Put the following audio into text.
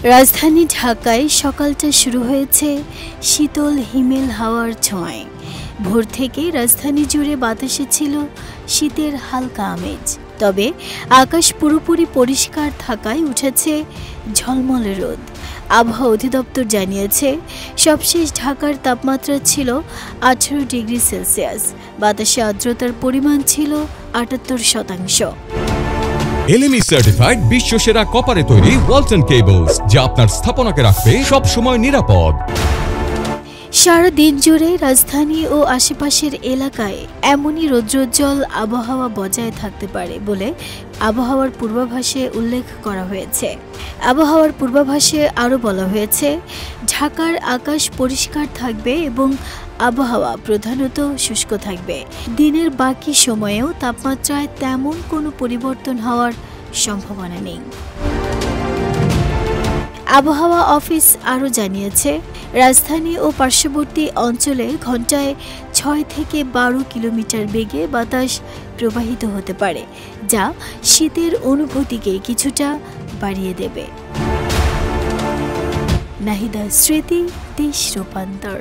রাজধানী ঢাকায় সকালটা শুরু হয়েছে শীতল হিমেল হাওয়ার ছোঁয়ায়। ভোর থেকে রাজধানী জুড়ে বাতাসে ছিল শীতের হালকা আমেজ। তবে আকাশ পুরোপুরি পরিষ্কার থাকায় উঠেছে ঝলমলে রোদ। আবহাওয়া অধিদপ্তর জানিয়েছে, সবশেষ ঢাকার তাপমাত্রা ছিল 18 ডিগ্রি সেলসিয়াস। বাতাসে আর্দ্রতার পরিমাণ ছিল 78%। এলএমই সার্টিফাইড বিশ্বসেরা কপারে তৈরি ওয়ালটন কেবলস, যা আপনার স্থাপনাকে রাখবে সব সময় নিরাপদ। সারা দিন জুড়ে রাজধানী ও আশেপাশের এলাকায় এমনই রৌদ্রোজ্জ্বল আবহাওয়া বজায় থাকতে পারে বলে আবহাওয়ার পূর্বাভাসে উল্লেখ করা হয়েছে। আবহাওয়ার পূর্বাভাসে আরও বলা হয়েছে, ঢাকার আকাশ পরিষ্কার থাকবে এবং আবহাওয়া প্রধানত শুষ্ক থাকবে। দিনের বাকি সময়েও তাপমাত্রায় তেমন কোনো পরিবর্তন হওয়ার সম্ভাবনা নেই। আবহাওয়া অফিস আরও জানিয়েছে, রাজধানী ও পার্শ্ববর্তী অঞ্চলে ঘন্টায় 6 থেকে 12 কিলোমিটার বেগে বাতাস প্রবাহিত হতে পারে, যা শীতের অনুভূতিকে কিছুটা বাড়িয়ে দেবে। নাহিদা স্মৃতি, দেশ রূপান্তর।